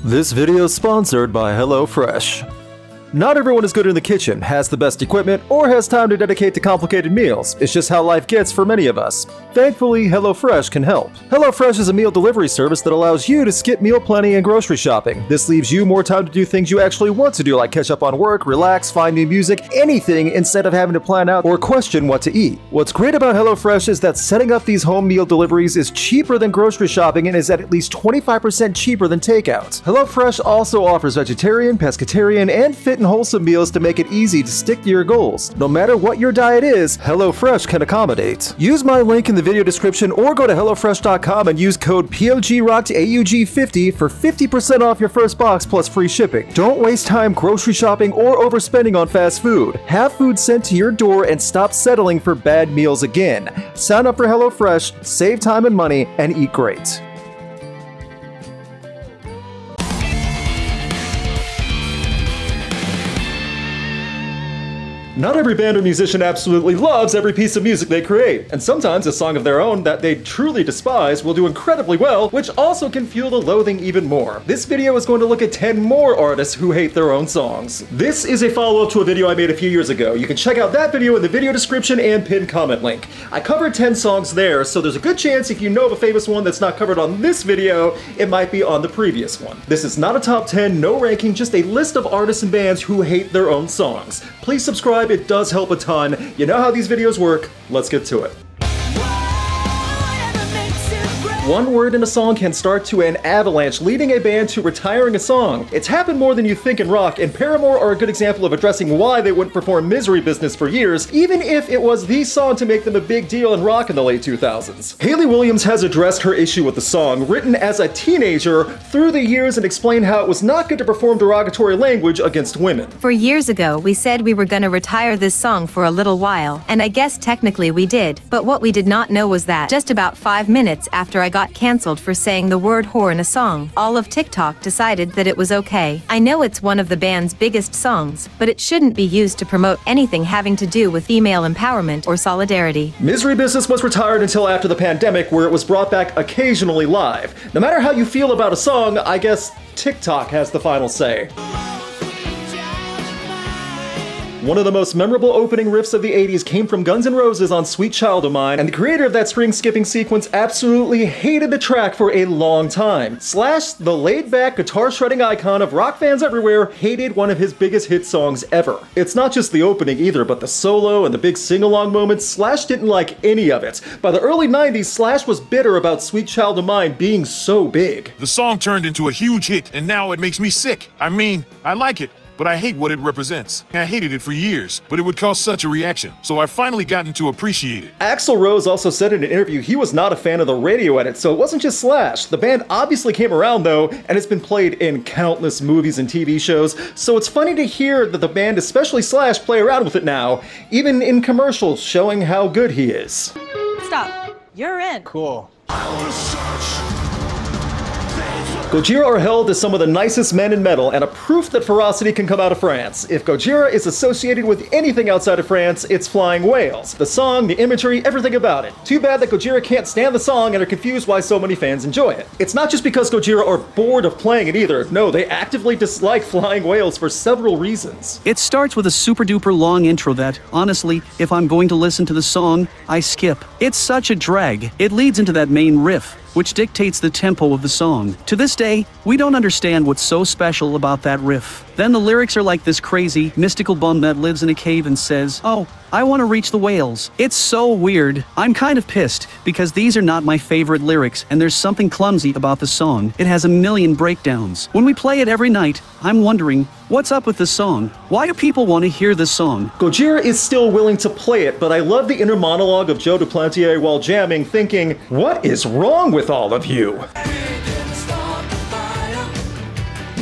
This video is sponsored by HelloFresh. Not everyone is good in the kitchen, has the best equipment, or has time to dedicate to complicated meals. It's just how life gets for many of us. Thankfully, HelloFresh can help. HelloFresh is a meal delivery service that allows you to skip meal planning and grocery shopping. This leaves you more time to do things you actually want to do, like catch up on work, relax, find new music, anything, instead of having to plan out or question what to eat. What's great about HelloFresh is that setting up these home meal deliveries is cheaper than grocery shopping and is at least 25% cheaper than takeout. HelloFresh also offers vegetarian, pescatarian, and fit and wholesome meals to make it easy to stick to your goals. No matter what your diet is, HelloFresh can accommodate. Use my link in the video description or go to HelloFresh.com and use code POGROCKEDAUG50 for 50% off your first box plus free shipping. Don't waste time grocery shopping or overspending on fast food. Have food sent to your door and stop settling for bad meals again. Sign up for HelloFresh, save time and money, and eat great. Not every band or musician absolutely loves every piece of music they create, and sometimes a song of their own that they truly despise will do incredibly well, which also can fuel the loathing even more. This video is going to look at 10 more artists who hate their own songs. This is a follow-up to a video I made a few years ago. You can check out that video in the video description and pinned comment link. I covered 10 songs there, so there's a good chance if you know of a famous one that's not covered on this video, it might be on the previous one. This is not a top 10, no ranking, just a list of artists and bands who hate their own songs. Please subscribe. It does help a ton. You know how these videos work. Let's get to it. One word in a song can start to an avalanche, leading a band to retiring a song. It's happened more than you think in rock, and Paramore are a good example of addressing why they wouldn't perform Misery Business for years, even if it was the song to make them a big deal in rock in the late 2000s. Hayley Williams has addressed her issue with the song, written as a teenager, through the years and explained how it was not good to perform derogatory language against women. For years ago, we said we were gonna retire this song for a little while, and I guess technically we did, but what we did not know was that just about 5 minutes after I got canceled for saying the word whore in a song, all of TikTok decided that it was okay. I know it's one of the band's biggest songs, but it shouldn't be used to promote anything having to do with female empowerment or solidarity. Misery Business was retired until after the pandemic, where it was brought back occasionally live. No matter how you feel about a song, I guess TikTok has the final say. One of the most memorable opening riffs of the 80s came from Guns N' Roses on Sweet Child of Mine, and the creator of that string skipping sequence absolutely hated the track for a long time. Slash, the laid-back guitar shredding icon of rock fans everywhere, hated one of his biggest hit songs ever. It's not just the opening either, but the solo and the big sing-along moments. Slash didn't like any of it. By the early 90s, Slash was bitter about Sweet Child of Mine being so big. The song turned into a huge hit, and now it makes me sick. I mean, I like it, but I hate what it represents. I hated it for years, but it would cause such a reaction, so I've finally gotten to appreciate it. Axl Rose also said in an interview he was not a fan of the radio edit, so it wasn't just Slash. The band obviously came around though, and it's been played in countless movies and TV shows, so it's funny to hear that the band, especially Slash, play around with it now, even in commercials showing how good he is. Stop. You're in. Cool. Gojira are held as some of the nicest men in metal, and a proof that ferocity can come out of France. If Gojira is associated with anything outside of France, it's flying whales. The song, the imagery, everything about it. Too bad that Gojira can't stand the song and are confused why so many fans enjoy it. It's not just because Gojira are bored of playing it either. No, they actively dislike flying whales for several reasons. It starts with a super duper long intro that, honestly, if I'm going to listen to the song, I skip. It's such a drag. It leads into that main riff, which dictates the tempo of the song. To this day, we don't understand what's so special about that riff. Then the lyrics are like this crazy, mystical bum that lives in a cave and says, "Oh, I want to reach the whales." It's so weird. I'm kind of pissed, because these are not my favorite lyrics, and there's something clumsy about the song. It has a million breakdowns. When we play it every night, I'm wondering, what's up with this song? Why do people want to hear this song? Gojira is still willing to play it, but I love the inner monologue of Joe Duplantier while jamming, thinking, what is wrong with all of you?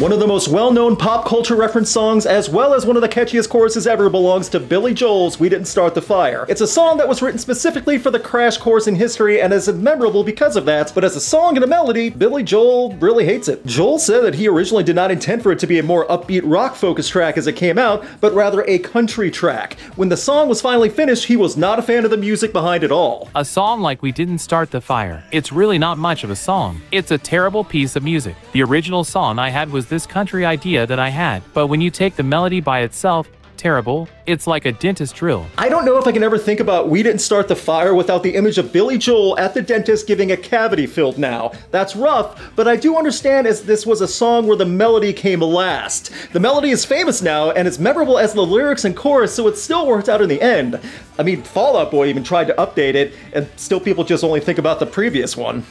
One of the most well-known pop culture reference songs, as well as one of the catchiest choruses ever, belongs to Billy Joel's We Didn't Start the Fire. It's a song that was written specifically for the crash course in history and is memorable because of that, but as a song and a melody, Billy Joel really hates it. Joel said that he originally did not intend for it to be a more upbeat rock-focused track as it came out, but rather a country track. When the song was finally finished, he was not a fan of the music behind it all. A song like We Didn't Start the Fire. It's really not much of a song. It's a terrible piece of music. The original song I had was this country idea that I had, but when you take the melody by itself, terrible. It's like a dentist drill. I don't know if I can ever think about We Didn't Start the Fire without the image of Billy Joel at the dentist giving a cavity filled now. That's rough, but I do understand as this was a song where the melody came last. The melody is famous now and as memorable as the lyrics and chorus, so it still worked out in the end. I mean, Fall Out Boy even tried to update it, and still people just only think about the previous one.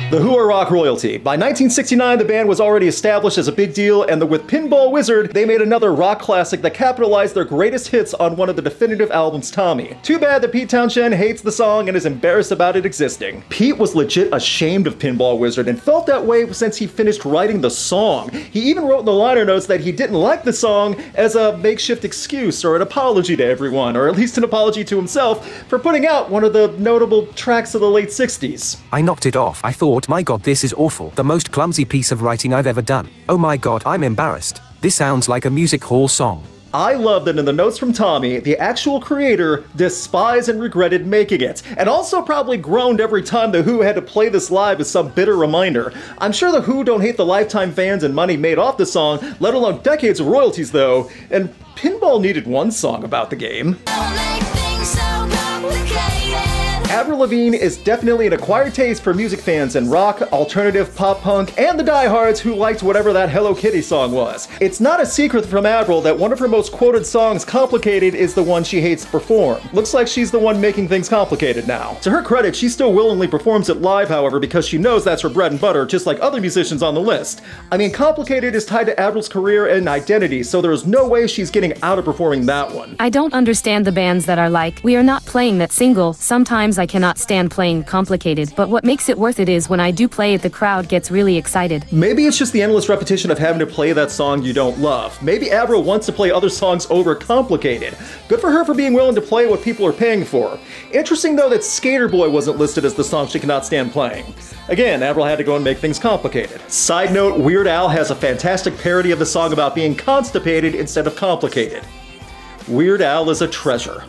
The Who are rock royalty. By 1969, the band was already established as a big deal, and with Pinball Wizard, they made another rock classic that capitalized their greatest hits on one of the definitive albums, Tommy. Too bad that Pete Townshend hates the song and is embarrassed about it existing. Pete was legit ashamed of Pinball Wizard and felt that way since he finished writing the song. He even wrote in the liner notes that he didn't like the song as a makeshift excuse or an apology to everyone, or at least an apology to himself for putting out one of the notable tracks of the late 60s. I knocked it off. I thought, my god, this is awful. The most clumsy piece of writing I've ever done. Oh my god, I'm embarrassed. This sounds like a music hall song. I love that in the notes from Tommy, the actual creator despised and regretted making it, and also probably groaned every time The Who had to play this live as some bitter reminder. I'm sure The Who don't hate the lifetime fans and money made off the song, let alone decades of royalties though, and Pinball needed one song about the game. Avril Lavigne is definitely an acquired taste for music fans in rock, alternative, pop punk, and the diehards who liked whatever that Hello Kitty song was. It's not a secret from Avril that one of her most quoted songs, Complicated, is the one she hates to perform. Looks like she's the one making things complicated now. To her credit, she still willingly performs it live, however, because she knows that's her bread and butter, just like other musicians on the list. I mean, Complicated is tied to Avril's career and identity, so there's no way she's getting out of performing that one. I don't understand the bands that are like, we are not playing that single. Sometimes I cannot stand playing Complicated, but what makes it worth it is when I do play it, the crowd gets really excited. Maybe it's just the endless repetition of having to play that song you don't love. Maybe Avril wants to play other songs over Complicated. Good for her for being willing to play what people are paying for. Interesting though that Skater Boy wasn't listed as the song she cannot stand playing. Again, Avril had to go and make things complicated. Side note, Weird Al has a fantastic parody of the song about being constipated instead of complicated. Weird Al is a treasure.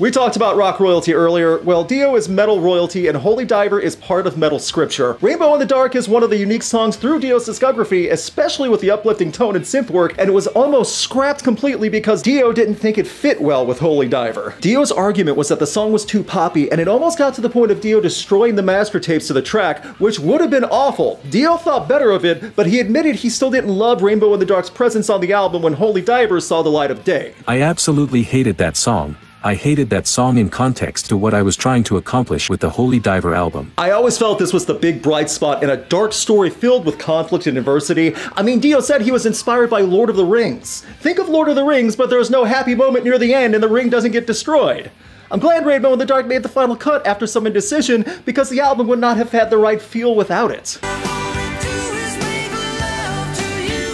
We talked about rock royalty earlier. Well, Dio is metal royalty and Holy Diver is part of metal scripture. Rainbow in the Dark is one of the unique songs through Dio's discography, especially with the uplifting tone and synth work, and it was almost scrapped completely because Dio didn't think it fit well with Holy Diver. Dio's argument was that the song was too poppy, and it almost got to the point of Dio destroying the master tapes to the track, which would have been awful. Dio thought better of it, but he admitted he still didn't love Rainbow in the Dark's presence on the album when Holy Diver saw the light of day. I absolutely hated that song. I hated that song in context to what I was trying to accomplish with the Holy Diver album. I always felt this was the big bright spot in a dark story filled with conflict and adversity. I mean, Dio said he was inspired by Lord of the Rings. Think of Lord of the Rings, but there's no happy moment near the end and the ring doesn't get destroyed. I'm glad Rainbow in the Dark made the final cut after some indecision because the album would not have had the right feel without it.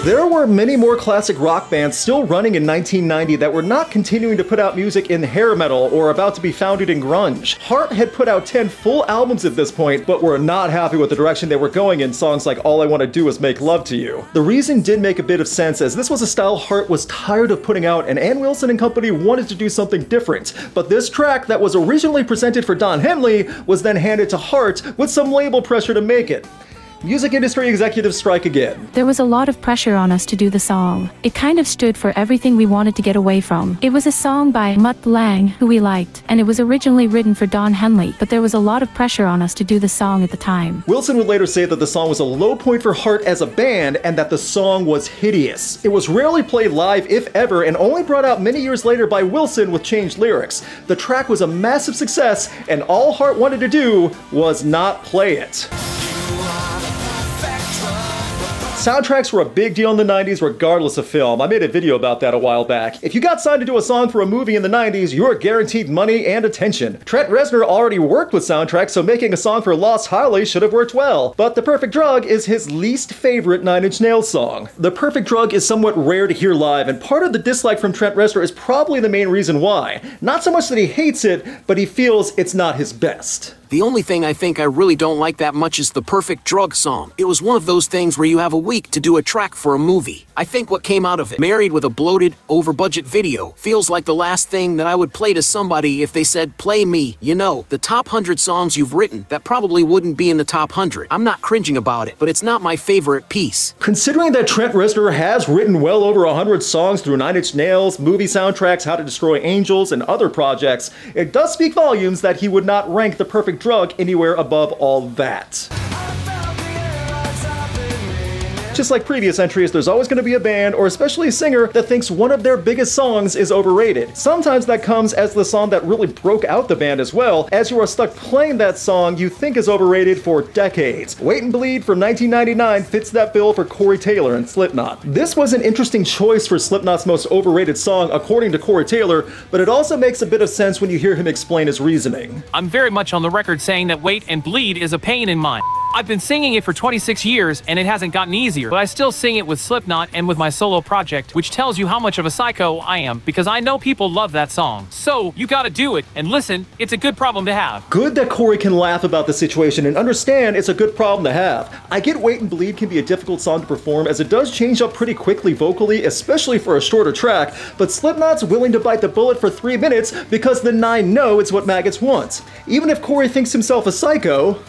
There were many more classic rock bands still running in 1990 that were not continuing to put out music in hair metal or about to be founded in grunge. Heart had put out 10 full albums at this point, but were not happy with the direction they were going in songs like All I Want to Do Is Make Love to You. The reason did make a bit of sense as this was a style Heart was tired of putting out and Ann Wilson and company wanted to do something different. But this track that was originally presented for Don Henley was then handed to Heart with some label pressure to make it. Music industry executives strike again. There was a lot of pressure on us to do the song. It kind of stood for everything we wanted to get away from. It was a song by Mutt Lange, who we liked, and it was originally written for Don Henley, but there was a lot of pressure on us to do the song at the time. Wilson would later say that the song was a low point for Heart as a band and that the song was hideous. It was rarely played live, if ever, and only brought out many years later by Wilson with changed lyrics. The track was a massive success, and all Heart wanted to do was not play it. Soundtracks were a big deal in the 90s regardless of film. I made a video about that a while back. If you got signed to do a song for a movie in the 90s, you were guaranteed money and attention. Trent Reznor already worked with soundtracks, so making a song for Lost Highway should have worked well. But The Perfect Drug is his least favorite Nine Inch Nails song. The Perfect Drug is somewhat rare to hear live, and part of the dislike from Trent Reznor is probably the main reason why. Not so much that he hates it, but he feels it's not his best. The only thing I think I really don't like that much is the Perfect Drug song. It was one of those things where you have a week to do a track for a movie. I think what came out of it, married with a bloated, over-budget video, feels like the last thing that I would play to somebody if they said, play me. You know, the top 100 songs you've written, that probably wouldn't be in the top 100. I'm not cringing about it, but it's not my favorite piece. Considering that Trent Reznor has written well over 100 songs through Nine Inch Nails, movie soundtracks, How to Destroy Angels, and other projects, it does speak volumes that he would not rank The Perfect Drug anywhere above all that. Just like previous entries, there's always going to be a band, or especially a singer, that thinks one of their biggest songs is overrated. Sometimes that comes as the song that really broke out the band as well, as you are stuck playing that song you think is overrated for decades. Wait and Bleed from 1999 fits that bill for Corey Taylor and Slipknot. This was an interesting choice for Slipknot's most overrated song, according to Corey Taylor, but it also makes a bit of sense when you hear him explain his reasoning. I'm very much on the record saying that Wait and Bleed is a pain in my... I've been singing it for 26 years and it hasn't gotten easier, but I still sing it with Slipknot and with my solo project, which tells you how much of a psycho I am, because I know people love that song. So, you gotta do it, and listen, it's a good problem to have. Good that Corey can laugh about the situation and understand it's a good problem to have. I get Wait and Bleed can be a difficult song to perform, as it does change up pretty quickly vocally, especially for a shorter track, but Slipknot's willing to bite the bullet for 3 minutes because the Nine know it's what maggots want. Even if Corey thinks himself a psycho,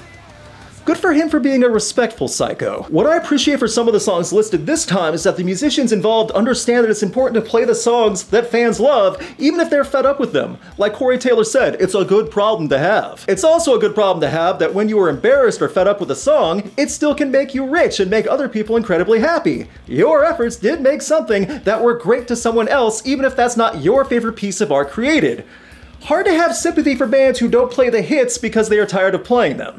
good for him for being a respectful psycho. What I appreciate for some of the songs listed this time is that the musicians involved understand that it's important to play the songs that fans love, even if they're fed up with them. Like Corey Taylor said, it's a good problem to have. It's also a good problem to have that when you are embarrassed or fed up with a song, it still can make you rich and make other people incredibly happy. Your efforts did make something that were great to someone else, even if that's not your favorite piece of art created. Hard to have sympathy for bands who don't play the hits because they are tired of playing them.